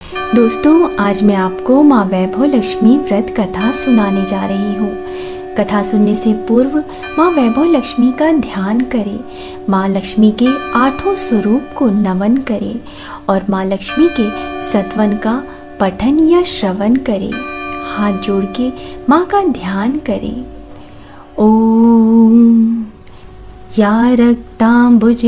दोस्तों, आज मैं आपको माँ वैभव लक्ष्मी व्रत कथा सुनाने जा रही हूँ। कथा सुनने से पूर्व माँ वैभव लक्ष्मी का ध्यान करें, माँ लक्ष्मी के 8 स्वरूप को नमन करें और माँ लक्ष्मी के सत्वन का पठन या श्रवण करें। हाथ जोड़ के माँ का ध्यान करें। ओम या रक्तांबुजवासिनी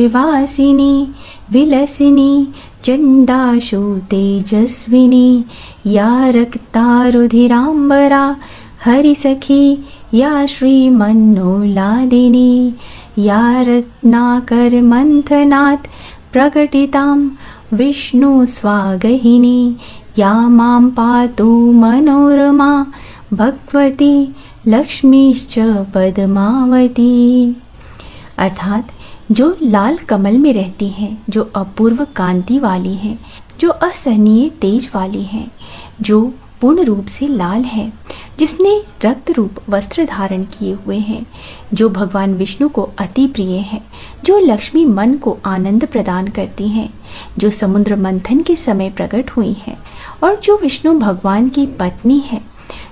विलसिनी चंडाशु तेजस्विनी या रक्तारुधिरांबरा हरिसखी या श्रीमन्नोलादिनी या रत्नाकर मंथनात् प्रकटितां विष्णु स्वागहिनी या मां पातु मनोरमा भगवती लक्ष्मीश्च पद्मावती। अर्थात जो लाल कमल में रहती हैं, जो अपूर्व कांति वाली हैं, जो असहनीय तेज वाली हैं, जो पूर्ण रूप से लाल है, जिसने रक्त रूप वस्त्र धारण किए हुए हैं, जो भगवान विष्णु को अति प्रिय है, जो लक्ष्मी मन को आनंद प्रदान करती हैं, जो समुद्र मंथन के समय प्रकट हुई हैं और जो विष्णु भगवान की पत्नी है,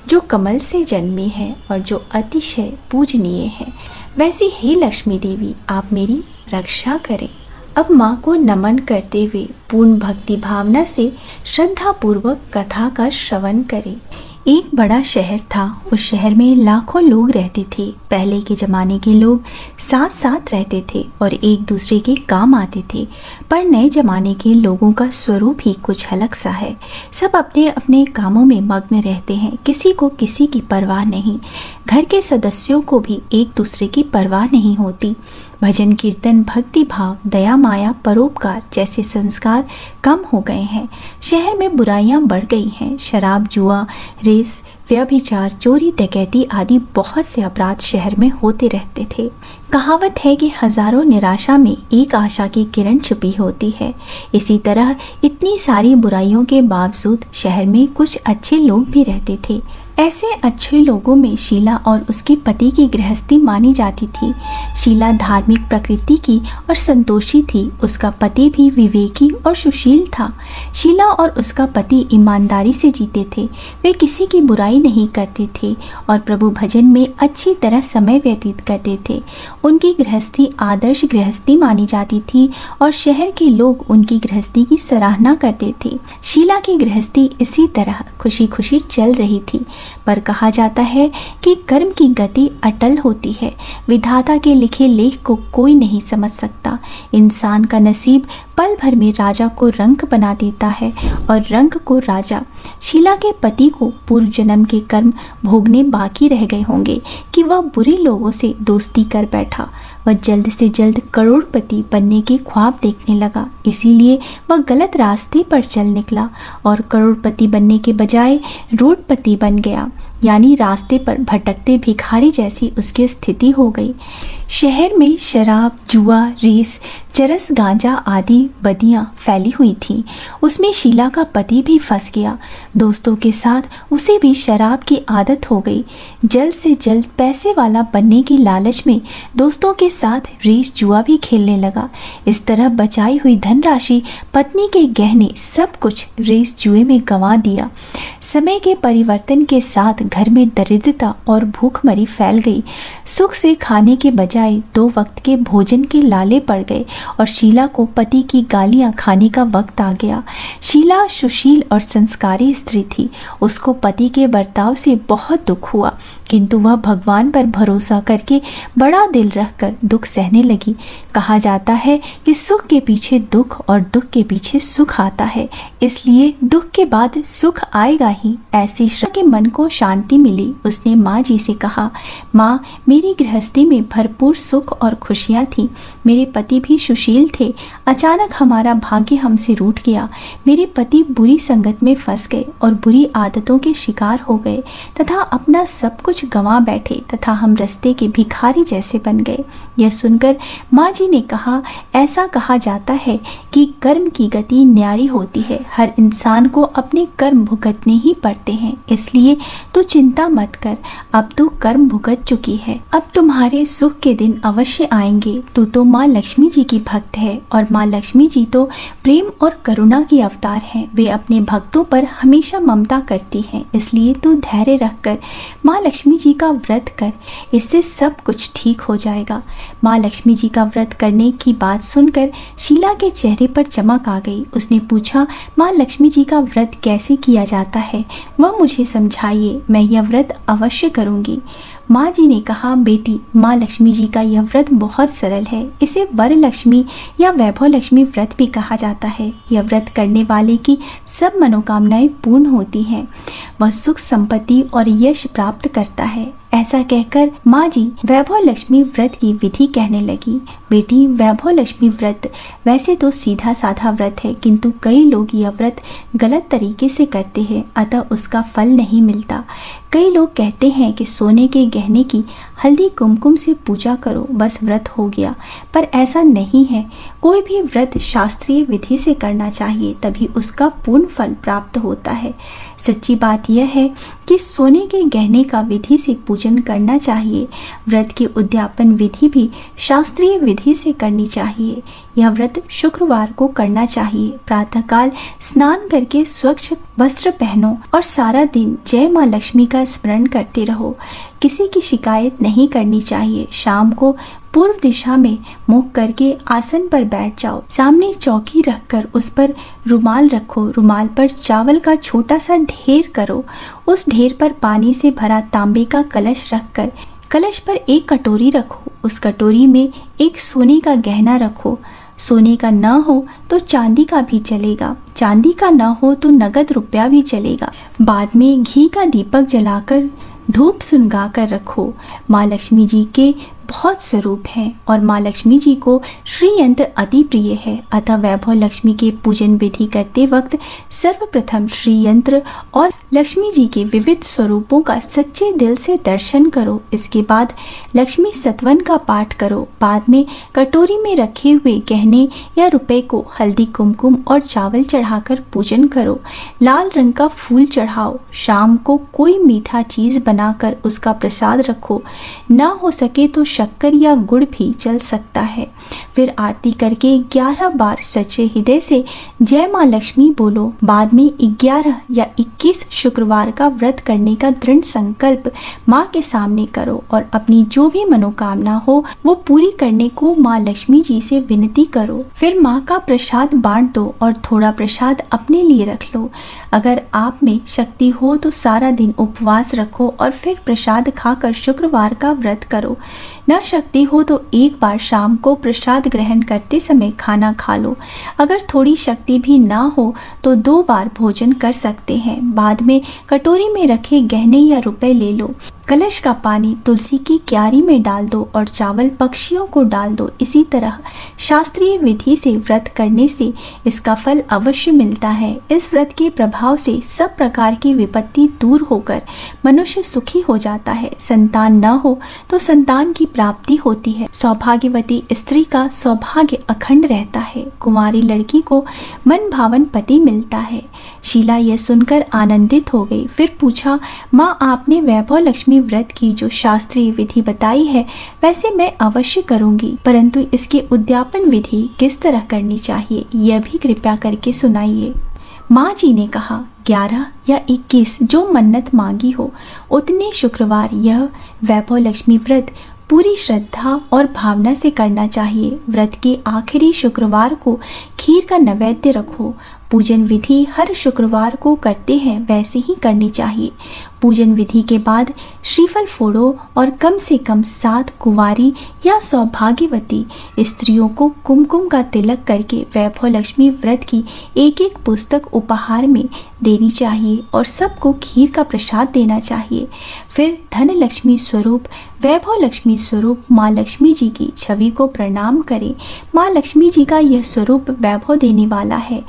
जो कमल से जन्मी है और जो अतिशय पूजनीय है, वैसी ही लक्ष्मी देवी आप मेरी रक्षा करें। अब माँ को नमन करते हुए पूर्ण भक्ति भावना से श्रद्धा पूर्वक कथा का श्रवण करें। एक बड़ा शहर था। उस शहर में लाखों लोग रहते थे। पहले के ज़माने के लोग साथ साथ रहते थे और एक दूसरे के काम आते थे, पर नए ज़माने के लोगों का स्वरूप ही कुछ अलग सा है। सब अपने अपने कामों में मग्न रहते हैं, किसी को किसी की परवाह नहीं। घर के सदस्यों को भी एक दूसरे की परवाह नहीं होती। भजन कीर्तन, भक्ति भाव, दया माया, परोपकार जैसे संस्कार कम हो गए हैं। शहर में बुराइयां बढ़ गई हैं। शराब, जुआ, रेस, व्यभिचार, चोरी, डकैती आदि बहुत से अपराध शहर में होते रहते थे। कहावत है कि हजारों निराशा में एक आशा की किरण छुपी होती है। इसी तरह इतनी सारी बुराइयों के बावजूद शहर में कुछ अच्छे लोग भी रहते थे। ऐसे अच्छे लोगों में शीला और उसके पति की गृहस्थी मानी जाती थी। शीला धार्मिक प्रकृति की और संतोषी थी। उसका पति भी विवेकी और सुशील था। शीला और उसका पति ईमानदारी से जीते थे। वे किसी की बुराई नहीं करते थे और प्रभु भजन में अच्छी तरह समय व्यतीत करते थे। उनकी गृहस्थी आदर्श गृहस्थी मानी जाती थी और शहर के लोग उनकी गृहस्थी की सराहना करते थे। शीला की गृहस्थी इसी तरह खुशी खुशी चल रही थी, पर कहा जाता है कि कर्म की गति अटल होती है। विधाता के लिखे लेख को कोई नहीं समझ सकता। इंसान का नसीब पल भर में राजा को रंक बना देता है और रंक को राजा। शीला के पति को पूर्व जन्म के कर्म भोगने बाकी रह गए होंगे कि वह बुरे लोगों से दोस्ती कर बैठा। वह जल्द से जल्द करोड़पति बनने के ख्वाब देखने लगा, इसीलिए वह गलत रास्ते पर चल निकला और करोड़पति बनने के बजाय रोडपति बन गया, यानी रास्ते पर भटकते भिखारी जैसी उसकी स्थिति हो गई। शहर में शराब, जुआ, रेस, चरस, गांजा आदि बदियां फैली हुई थीं। उसमें शीला का पति भी फंस गया। दोस्तों के साथ उसे भी शराब की आदत हो गई। जल्द से जल्द पैसे वाला बनने की लालच में दोस्तों के साथ रेस, जुआ भी खेलने लगा। इस तरह बचाई हुई धनराशि, पत्नी के गहने, सब कुछ रेस जुए में गंवा दिया। समय के परिवर्तन के साथ घर में दरिद्रता और भूखमरी फैल गई। सुख से खाने के बजाय 2 वक्त के भोजन के लाले पड़ गए और शीला को पति की गालियां खाने का वक्त आ गया। शीला सुशील और संस्कारी स्त्री थी। उसको पति के बर्ताव से बहुत दुख हुआ, किंतु वह भगवान पर भरोसा करके बड़ा दिल रखकर दुख सहने लगी। कहा जाता है कि सुख के पीछे दुख और दुख के पीछे सुख आता है, इसलिए दुख के बाद सुख आएगा ही। ऐसी श्रद्धा के मन को शांति मिली। उसने माँ जी से कहा, माँ, मेरी गृहस्थी में भरपूर सुख और खुशियाँ थी। मेरे पति भी सुशील थे। अचानक हमारा भाग्य हमसे रूठ गया। मेरे पति बुरी संगत में फंस गए और बुरी आदतों के शिकार हो गए तथा अपना सब कुछ गंवा बैठे तथा हम रास्ते के भिखारी जैसे बन गए। यह सुनकर माँ जी ने कहा, ऐसा कहा जाता है कि कर्म की गति न्यारी होती है। हर इंसान को अपने कर्म भुगतने ही पड़ते हैं, इसलिए तू चिंता मत कर। अब तू कर्म भुगत चुकी है। अब तुम्हारे सुख के दिन अवश्य आएंगे। तू तो माँ लक्ष्मी जी की भक्त है और माँ लक्ष्मी जी तो प्रेम और करुणा की अवतार हैं। वे अपने भक्तों पर हमेशा ममता करती हैं, इसलिए तू धैर्य रखकर माँ लक्ष्मी जी का व्रत कर, इससे सब कुछ ठीक हो जाएगा। माँ लक्ष्मी जी का व्रत करने की बात सुनकर शीला के चेहरे पर चमक आ गई। उसने पूछा, माँ लक्ष्मी जी का व्रत कैसे किया जाता है, वह मुझे समझाइए, मैं यह व्रत अवश्य करूँगी। माँ जी ने कहा, बेटी, माँ लक्ष्मी जी का यह व्रत बहुत सरल है। इसे वर लक्ष्मी या वैभव लक्ष्मी व्रत भी कहा जाता है। यह व्रत करने वाले की सब मनोकामनाएं पूर्ण होती हैं। वह सुख, संपत्ति और यश प्राप्त करता है। ऐसा कहकर माँ जी वैभव लक्ष्मी व्रत की विधि कहने लगी। बेटी, वैभव लक्ष्मी व्रत वैसे तो सीधा साधा व्रत है, किंतु कई लोग यह व्रत गलत तरीके से करते हैं, अतः उसका फल नहीं मिलता। कई लोग कहते हैं कि सोने के गहने की हल्दी कुमकुम से पूजा करो, बस व्रत हो गया, पर ऐसा नहीं है। कोई भी व्रत शास्त्रीय विधि से करना चाहिए, तभी उसका पूर्ण फल प्राप्त होता है। सच्ची बात यह है कि सोने के गहने का विधि से पूजन करना चाहिए। व्रत की उद्यापन विधि भी शास्त्रीय विधि से करनी चाहिए। यह व्रत शुक्रवार को करना चाहिए। प्रातःकाल स्नान करके स्वच्छ वस्त्र पहनो और सारा दिन जय माँ लक्ष्मी का स्मरण करते रहो। किसी की शिकायत नहीं करनी चाहिए। शाम को पूर्व दिशा में मुख करके आसन पर बैठ जाओ। सामने चौकी रखकर उस पर रुमाल रखो। रुमाल पर चावल का छोटा सा ढेर करो। उस ढेर पर पानी से भरा तांबे का कलश रखकर कलश पर एक कटोरी रखो। उस कटोरी में एक सोने का गहना रखो। सोने का न हो तो चांदी का भी चलेगा, चांदी का न हो तो नगद रुपया भी चलेगा। बाद में घी का दीपक जलाकर धूप सुनगा कर रखो। माँ लक्ष्मी जी के बहुत स्वरूप हैं और माँ लक्ष्मी जी को श्री यंत्र अति प्रिय है, अतः वैभव लक्ष्मी के पूजन विधि करते वक्त सर्वप्रथम श्री यंत्र और लक्ष्मी जी के विविध स्वरूपों का सच्चे दिल से दर्शन करो। इसके बाद लक्ष्मी सतवन का पाठ करो। बाद में कटोरी में रखे हुए गहने या रुपए को हल्दी, कुमकुम और चावल चढ़ाकर पूजन करो। लाल रंग का फूल चढ़ाओ। शाम को कोई मीठा चीज बनाकर उसका प्रसाद रखो। ना हो सके तो शक्कर या गुड़ भी चल सकता है। फिर आरती करके 11 बार सच्चे हृदय से जय माँ लक्ष्मी बोलो। बाद में 11 या 21 शुक्रवार का व्रत करने का दृढ़ संकल्प माँ के सामने करो और अपनी जो भी मनोकामना हो वो पूरी करने को माँ लक्ष्मी जी से विनती करो। फिर माँ का प्रसाद बांट दो और थोड़ा प्रसाद अपने लिए रख लो। अगर आप में शक्ति हो तो सारा दिन उपवास रखो और फिर प्रसाद खाकर शुक्रवार का व्रत करो। न शक्ति हो तो एक बार शाम को प्रसाद ग्रहण करते समय खाना खा लो। अगर थोड़ी शक्ति भी ना हो तो 2 बार भोजन कर सकते हैं। बाद में कटोरी में रखे गहने या रुपए ले लो। कलश का पानी तुलसी की क्यारी में डाल दो और चावल पक्षियों को डाल दो। इसी तरह शास्त्रीय विधि से व्रत करने से इसका फल अवश्य मिलता है। इस व्रत के प्रभाव से सब प्रकार की विपत्ति दूर होकर मनुष्य सुखी हो जाता है। संतान न हो तो संतान की प्राप्ति होती है। सौभाग्यवती स्त्री का सौभाग्य अखंड रहता है। कुंवारी लड़की को मन भावन पति मिलता है। शीला यह सुनकर आनंदित हो गई। फिर पूछा, माँ, आपने वैभव लक्ष्मी व्रत की जो शास्त्रीय विधि बताई है वैसे मैं अवश्य करूंगी, परंतु इसके उद्यापन विधि किस तरह करनी चाहिए यह भी कृपया करके सुनाइए। माँ जी ने कहा, 11 या 21 जो मन्नत मांगी हो उतने शुक्रवार यह वैभव लक्ष्मी व्रत पूरी श्रद्धा और भावना से करना चाहिए। व्रत के आखिरी शुक्रवार को खीर का नैवेद्य रखो। पूजन विधि हर शुक्रवार को करते हैं वैसे ही करनी चाहिए। पूजन विधि के बाद श्रीफल फोड़ो और कम से कम 7 कुंवारी या सौभाग्यवती स्त्रियों को कुमकुम का तिलक करके वैभव लक्ष्मी व्रत की एक पुस्तक उपहार में देनी चाहिए और सबको खीर का प्रसाद देना चाहिए। फिर धन लक्ष्मी स्वरूप वैभव लक्ष्मी स्वरूप माँ लक्ष्मी जी की छवि को प्रणाम करें। माँ लक्ष्मी जी का यह स्वरूप वैभव देने वाला है।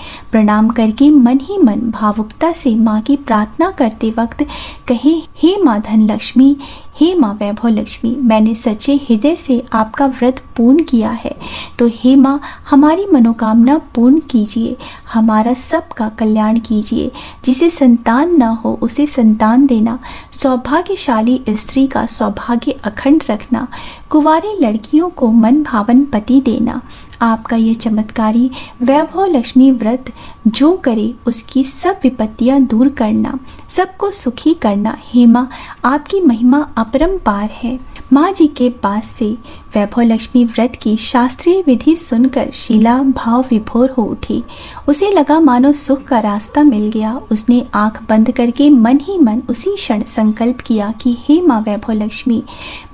प्रणाम करके मन ही मन भावुकता से माँ की प्रार्थना करते वक्त कहें, हे माँ धनलक्ष्मी, हे माँ वैभव लक्ष्मी, मैंने सच्चे हृदय से आपका व्रत पूर्ण किया है, तो हे माँ हमारी मनोकामना पूर्ण कीजिए, हमारा सबका कल्याण कीजिए। जिसे संतान न हो उसे संतान देना, सौभाग्यशाली स्त्री का सौभाग्य अखंड रखना, कुंवारी लड़कियों को मन भावन पति देना। आपका यह चमत्कारी वैभव लक्ष्मी व्रत जो करे उसकी सब विपत्तियां दूर करना, सबको सुखी करना। हे माँ आपकी महिमा अपरंपार है। माँ जी के पास से वैभव लक्ष्मी व्रत की शास्त्रीय विधि सुनकर शीला भाव विभोर हो उठी। उसे लगा मानो सुख का रास्ता मिल गया। उसने आंख बंद करके मन ही मन उसी क्षण संकल्प किया कि हे माँ वैभव लक्ष्मी,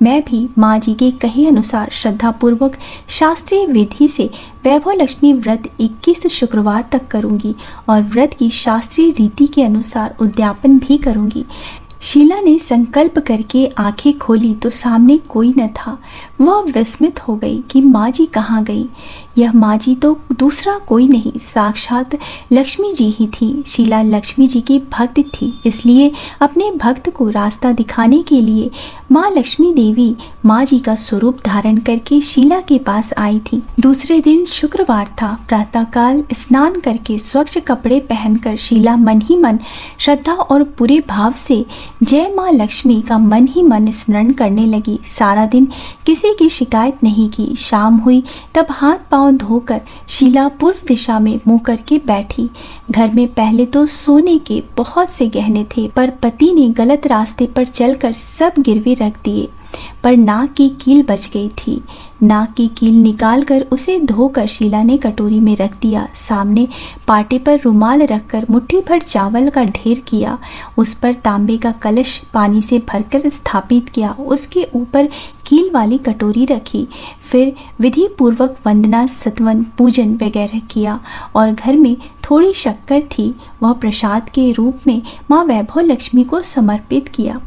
मैं भी माँ जी के कहे अनुसार श्रद्धापूर्वक शास्त्रीय विधि से वैभव लक्ष्मी व्रत 21 शुक्रवार तक करूंगी और व्रत की शास्त्रीय रीति के अनुसार उद्यापन भी करूंगी। शीला ने संकल्प करके आंखें खोली तो सामने कोई न था। वह विस्मित हो गई कि माँ जी कहाँ गई। यह माँ जी तो दूसरा कोई नहीं, साक्षात लक्ष्मी जी ही थी। शीला लक्ष्मी जी की भक्त थी, इसलिए अपने भक्त को रास्ता दिखाने के लिए माँ लक्ष्मी देवी माँ जी का स्वरूप धारण करके शीला के पास आई थी। दूसरे दिन शुक्रवार था। प्रातःकाल स्नान करके स्वच्छ कपड़े पहनकर शीला मन ही मन श्रद्धा और पूरे भाव से जय माँ लक्ष्मी का मन ही मन स्मरण करने लगी। सारा दिन किसी की शिकायत नहीं की। शाम हुई तब हाथ पांव धोकर शीला पूर्व दिशा में मुंह करके बैठी। घर में पहले तो सोने के बहुत से गहने थे, पर पति ने गलत रास्ते पर चलकर सब गिरवी रख दिए। पर नाक की कील बच गई थी। नाक की कील निकालकर उसे धोकर शीला ने कटोरी में रख दिया। सामने पाटे पर रुमाल रखकर मुट्ठी भर चावल का ढेर किया। उस पर तांबे का कलश पानी से भरकर स्थापित किया। उसके ऊपर कील वाली कटोरी रखी। फिर विधि पूर्वक वंदना, सतवन, पूजन वगैरह किया और घर में थोड़ी शक्कर थी, वह प्रसाद के रूप में माँ वैभव लक्ष्मी को समर्पित किया।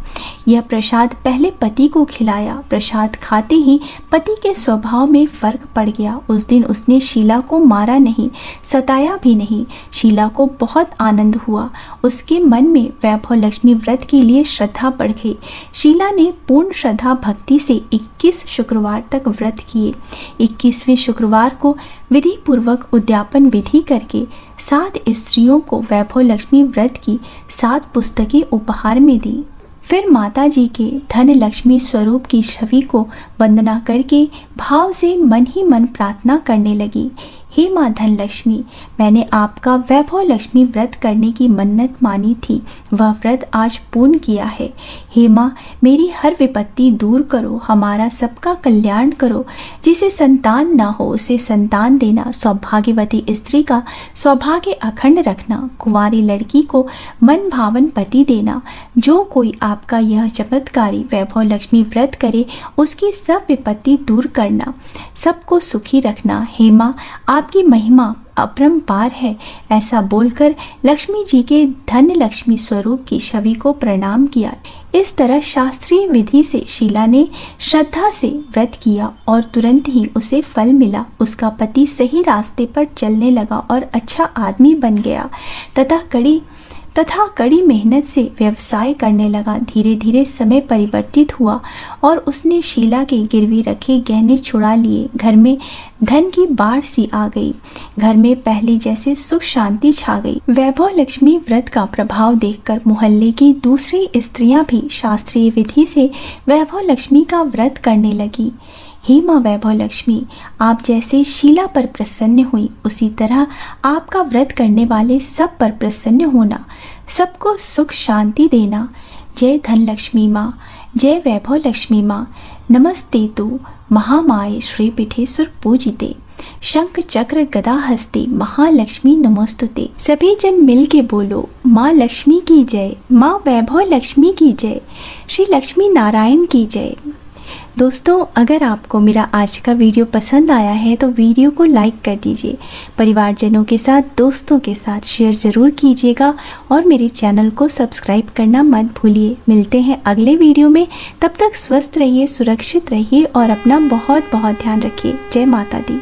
यह प्रसाद पहले पति को खिलाया। प्रसाद खाते ही पति के स्वभाव में फर्क पड़ गया। उस दिन उसने शीला को मारा नहीं, सताया भी नहीं। शीला को बहुत आनंद हुआ। उसके मन में वैभव लक्ष्मी व्रत के लिए श्रद्धा बढ़ गई। शीला ने पूर्ण श्रद्धा भक्ति से 21 शुक्रवार तक व्रत किए। 21वें शुक्रवार को विधि पूर्वक उद्यापन विधि करके 7 स्त्रियों को वैभव लक्ष्मी व्रत की 7 पुस्तकें उपहार में दी। फिर माता जी के धन लक्ष्मी स्वरूप की छवि को वंदना करके भाव से मन ही मन प्रार्थना करने लगी। हे माँ धनलक्ष्मी, मैंने आपका वैभव लक्ष्मी व्रत करने की मन्नत मानी थी, वह व्रत आज पूर्ण किया है। हे माँ, मेरी हर विपत्ति दूर करो, हमारा सबका कल्याण करो। जिसे संतान ना हो उसे संतान देना, सौभाग्यवती स्त्री का सौभाग्य अखंड रखना, कुंवारी लड़की को मन भावन पति देना। जो कोई आपका यह चमत्कारी वैभव लक्ष्मी व्रत करे उसकी सब विपत्ति दूर करना, सबको सुखी रखना। हे माँ, आपकी महिमा अपरंपार है। ऐसा बोलकर लक्ष्मी जी के धन लक्ष्मी स्वरूप की छवि को प्रणाम किया। इस तरह शास्त्रीय विधि से शीला ने श्रद्धा से व्रत किया और तुरंत ही उसे फल मिला। उसका पति सही रास्ते पर चलने लगा और अच्छा आदमी बन गया तथा कड़ी मेहनत से व्यवसाय करने लगा। धीरे धीरे समय परिवर्तित हुआ और उसने शीला के गिरवी रखे गहने छुड़ा लिए। घर में धन की बाढ़ सी आ गई। घर में पहले जैसे सुख शांति छा गई। वैभव लक्ष्मी व्रत का प्रभाव देखकर मोहल्ले की दूसरी स्त्रियां भी शास्त्रीय विधि से वैभव लक्ष्मी का व्रत करने लगी। हे माँ वैभव लक्ष्मी, आप जैसे शीला पर प्रसन्न हुई उसी तरह आपका व्रत करने वाले सब पर प्रसन्न होना, सबको सुख शांति देना। जय धन लक्ष्मी माँ, जय वैभव लक्ष्मी माँ। नमस्ते तु महामाये श्री पीठेश्वर पूजिते, शंख चक्र गदा हस्ते महालक्ष्मी नमोस्तुते। सभी जन मिल के बोलो माँ लक्ष्मी की जय, माँ वैभव लक्ष्मी की जय, श्री लक्ष्मी नारायण की जय। दोस्तों, अगर आपको मेरा आज का वीडियो पसंद आया है तो वीडियो को लाइक कर दीजिए। परिवारजनों के साथ, दोस्तों के साथ शेयर ज़रूर कीजिएगा और मेरे चैनल को सब्सक्राइब करना मत भूलिए। मिलते हैं अगले वीडियो में। तब तक स्वस्थ रहिए, सुरक्षित रहिए और अपना बहुत बहुत ध्यान रखिए। जय माता दी।